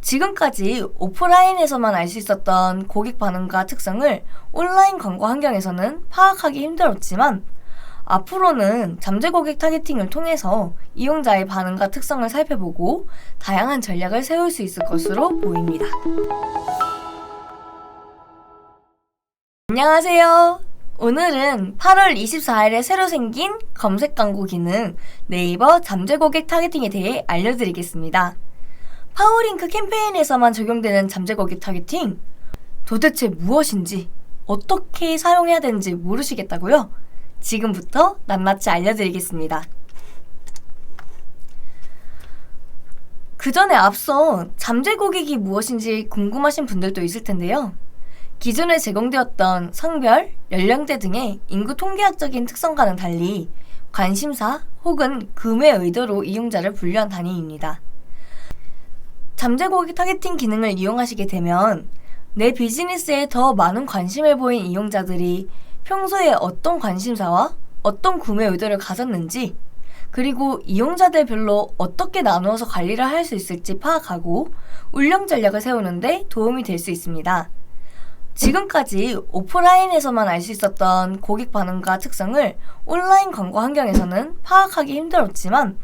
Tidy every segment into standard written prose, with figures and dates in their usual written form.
지금까지 오프라인에서만 알 수 있었던 고객 반응과 특성을 온라인 광고 환경에서는 파악하기 힘들었지만 앞으로는 잠재 고객 타겟팅을 통해서 이용자의 반응과 특성을 살펴보고 다양한 전략을 세울 수 있을 것으로 보입니다. 안녕하세요. 오늘은 8월 24일에 새로 생긴 검색 광고 기능 네이버 잠재 고객 타겟팅에 대해 알려드리겠습니다. 파워링크 캠페인에서만 적용되는 잠재 고객 타겟팅? 도대체 무엇인지, 어떻게 사용해야 되는지 모르시겠다고요? 지금부터 낱낱이 알려드리겠습니다. 그 전에 앞서 잠재 고객이 무엇인지 궁금하신 분들도 있을 텐데요. 기존에 제공되었던 성별, 연령대 등의 인구 통계학적인 특성과는 달리 관심사 혹은 구매 의도로 이용자를 분류한 단위입니다. 잠재 고객 타겟팅 기능을 이용하시게 되면 내 비즈니스에 더 많은 관심을 보인 이용자들이 평소에 어떤 관심사와 어떤 구매 의도를 가졌는지, 그리고 이용자들별로 어떻게 나누어서 관리를 할 수 있을지 파악하고 운영 전략을 세우는 데 도움이 될 수 있습니다. 지금까지 오프라인에서만 알 수 있었던 고객 반응과 특성을 온라인 광고 환경에서는 파악하기 힘들었지만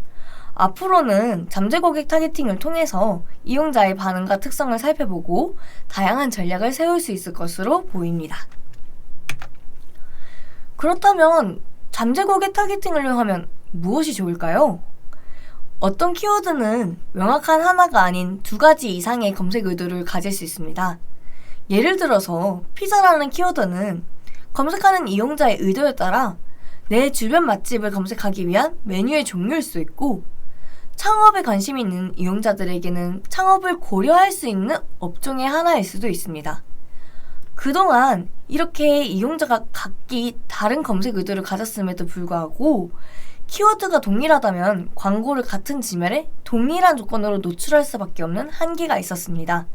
앞으로는 잠재 고객 타겟팅을 통해서 이용자의 반응과 특성을 살펴보고 다양한 전략을 세울 수 있을 것으로 보입니다. 그렇다면 잠재 고객 타겟팅을 하면 무엇이 좋을까요? 어떤 키워드는 명확한 하나가 아닌 두 가지 이상의 검색 의도를 가질 수 있습니다. 예를 들어서 피자라는 키워드는 검색하는 이용자의 의도에 따라 내 주변 맛집을 검색하기 위한 메뉴의 종류일 수 있고, 창업에 관심이 있는 이용자들에게는 창업을 고려할 수 있는 업종의 하나일 수도 있습니다. 그동안 이렇게 이용자가 각기 다른 검색 의도를 가졌음에도 불구하고 키워드가 동일하다면 광고를 같은 지면에 동일한 조건으로 노출할 수밖에 없는 한계가 있었습니다.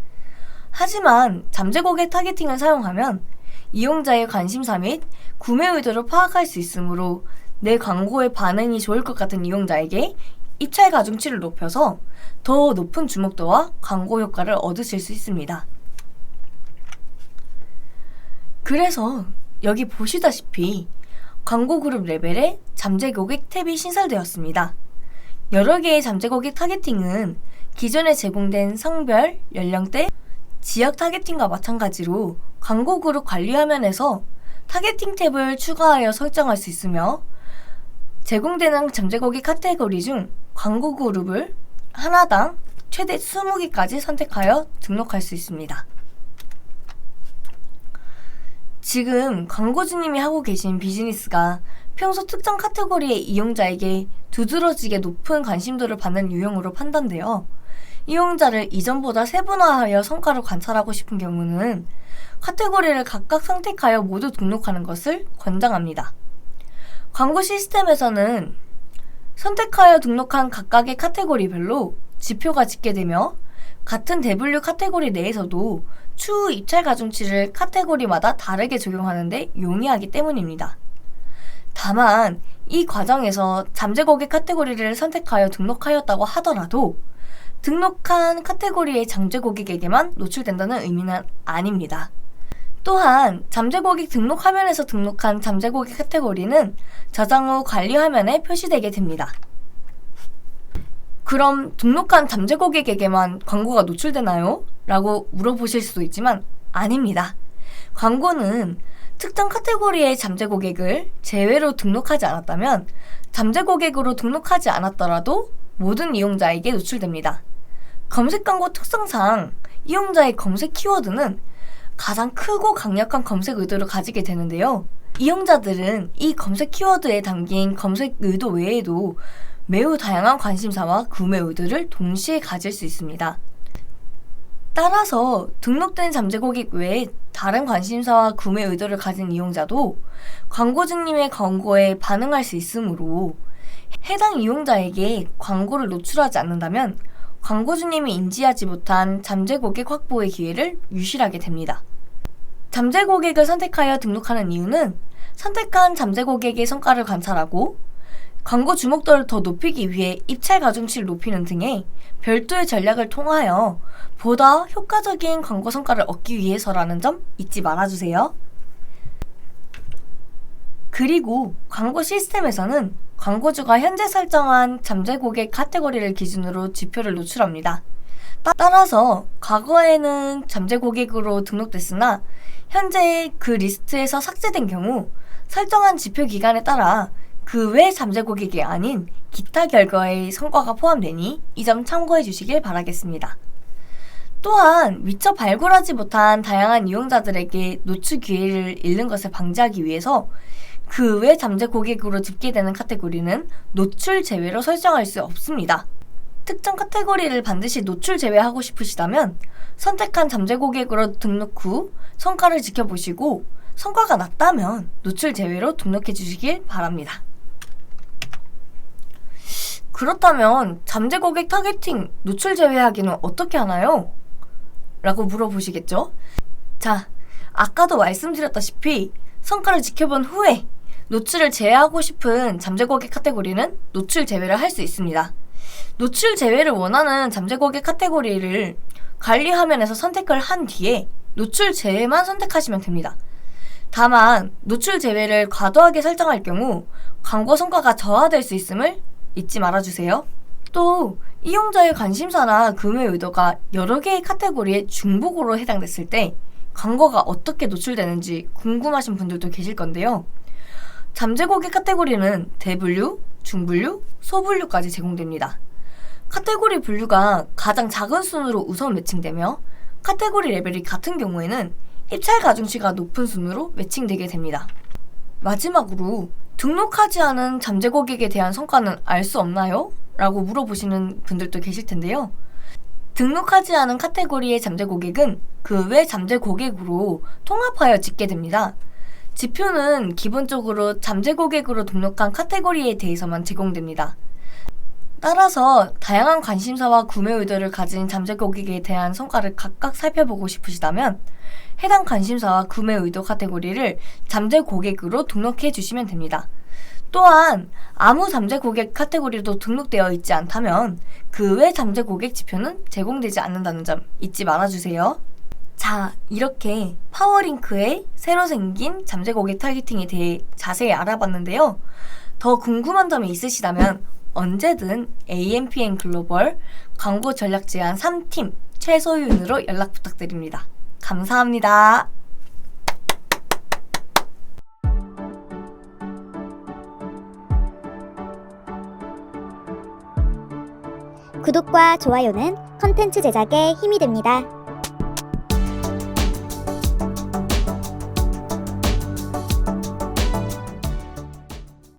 하지만 잠재 고객 타겟팅을 사용하면 이용자의 관심사 및 구매 의도를 파악할 수 있으므로 내 광고의 반응이 좋을 것 같은 이용자에게 입찰 가중치를 높여서 더 높은 주목도와 광고 효과를 얻으실 수 있습니다. 그래서 여기 보시다시피 광고 그룹 레벨에 잠재 고객 탭이 신설되었습니다. 여러 개의 잠재 고객 타겟팅은 기존에 제공된 성별, 연령대, 지역 타겟팅과 마찬가지로 광고 그룹 관리 화면에서 타겟팅 탭을 추가하여 설정할 수 있으며, 제공되는 잠재 고객 카테고리 중 광고 그룹을 하나당 최대 20개까지 선택하여 등록할 수 있습니다. 지금 광고주님이 하고 계신 비즈니스가 평소 특정 카테고리의 이용자에게 두드러지게 높은 관심도를 받는 유형으로 판단되어 이용자를 이전보다 세분화하여 성과를 관찰하고 싶은 경우는 카테고리를 각각 선택하여 모두 등록하는 것을 권장합니다. 광고 시스템에서는 선택하여 등록한 각각의 카테고리별로 지표가 집계되며 같은 대분류 카테고리 내에서도 추후 입찰 가중치를 카테고리마다 다르게 적용하는데 용이하기 때문입니다. 다만 이 과정에서 잠재 고객 카테고리를 선택하여 등록하였다고 하더라도 등록한 카테고리의 잠재 고객에게만 노출된다는 의미는 아닙니다. 또한 잠재 고객 등록 화면에서 등록한 잠재 고객 카테고리는 저장 후 관리 화면에 표시되게 됩니다. 그럼 등록한 잠재 고객에게만 광고가 노출되나요? 라고 물어보실 수도 있지만 아닙니다. 광고는 특정 카테고리의 잠재 고객을 제외로 등록하지 않았다면 잠재 고객으로 등록하지 않았더라도 모든 이용자에게 노출됩니다. 검색 광고 특성상 이용자의 검색 키워드는 가장 크고 강력한 검색 의도를 가지게 되는데요. 이용자들은 이 검색 키워드에 담긴 검색 의도 외에도 매우 다양한 관심사와 구매 의도를 동시에 가질 수 있습니다. 따라서 등록된 잠재 고객 외에 다른 관심사와 구매 의도를 가진 이용자도 광고주님의 광고에 반응할 수 있으므로 해당 이용자에게 광고를 노출하지 않는다면 광고주님이 인지하지 못한 잠재 고객 확보의 기회를 유실하게 됩니다. 잠재 고객을 선택하여 등록하는 이유는 선택한 잠재 고객의 성과를 관찰하고 광고 주목도를 더 높이기 위해 입찰 가중치를 높이는 등의 별도의 전략을 통하여 보다 효과적인 광고 성과를 얻기 위해서라는 점 잊지 말아주세요. 그리고 광고 시스템에서는 광고주가 현재 설정한 잠재 고객 카테고리를 기준으로 지표를 노출합니다. 따라서 과거에는 잠재 고객으로 등록됐으나 현재 그 리스트에서 삭제된 경우 설정한 지표 기간에 따라 그 외 잠재 고객이 아닌 기타 결과의 성과가 포함되니 이 점 참고해 주시길 바라겠습니다. 또한 미처 발굴하지 못한 다양한 이용자들에게 노출 기회를 잃는 것을 방지하기 위해서 그 외 잠재 고객으로 집계되는 카테고리는 노출 제외로 설정할 수 없습니다. 특정 카테고리를 반드시 노출 제외하고 싶으시다면 선택한 잠재 고객으로 등록 후 성과를 지켜보시고 성과가 낮다면 노출 제외로 등록해 주시길 바랍니다. 그렇다면 잠재 고객 타겟팅 노출 제외하기는 어떻게 하나요? 라고 물어보시겠죠? 자, 아까도 말씀드렸다시피 성과를 지켜본 후에 노출을 제외하고 싶은 잠재 고객 카테고리는 노출 제외를 할 수 있습니다. 노출 제외를 원하는 잠재 고객 카테고리를 관리 화면에서 선택을 한 뒤에 노출 제외만 선택하시면 됩니다. 다만 노출 제외를 과도하게 설정할 경우 광고 성과가 저하될 수 있음을 잊지 말아주세요. 또 이용자의 관심사나 구매 의도가 여러 개의 카테고리에 중복으로 해당됐을 때 광고가 어떻게 노출되는지 궁금하신 분들도 계실 건데요. 잠재 고객 카테고리는 대분류, 중분류, 소분류까지 제공됩니다. 카테고리 분류가 가장 작은 순으로 우선 매칭되며 카테고리 레벨이 같은 경우에는 입찰 가중치가 높은 순으로 매칭되게 됩니다. 마지막으로 등록하지 않은 잠재 고객에 대한 성과는 알 수 없나요? 라고 물어보시는 분들도 계실 텐데요. 등록하지 않은 카테고리의 잠재 고객은 그 외 잠재 고객으로 통합하여 집계됩니다. 지표는 기본적으로 잠재 고객으로 등록한 카테고리에 대해서만 제공됩니다. 따라서 다양한 관심사와 구매 의도를 가진 잠재 고객에 대한 성과를 각각 살펴보고 싶으시다면 해당 관심사와 구매 의도 카테고리를 잠재 고객으로 등록해 주시면 됩니다. 또한 아무 잠재 고객 카테고리도 등록되어 있지 않다면 그 외 잠재 고객 지표는 제공되지 않는다는 점 잊지 말아주세요. 자, 이렇게 파워링크의 새로 생긴 잠재 고객 타겟팅에 대해 자세히 알아봤는데요. 더 궁금한 점이 있으시다면 언제든 AMPN 글로벌 광고 전략 제안 3팀 최소윤으로 연락 부탁드립니다. 감사합니다. 구독과 좋아요는 컨텐츠 제작에 힘이 됩니다.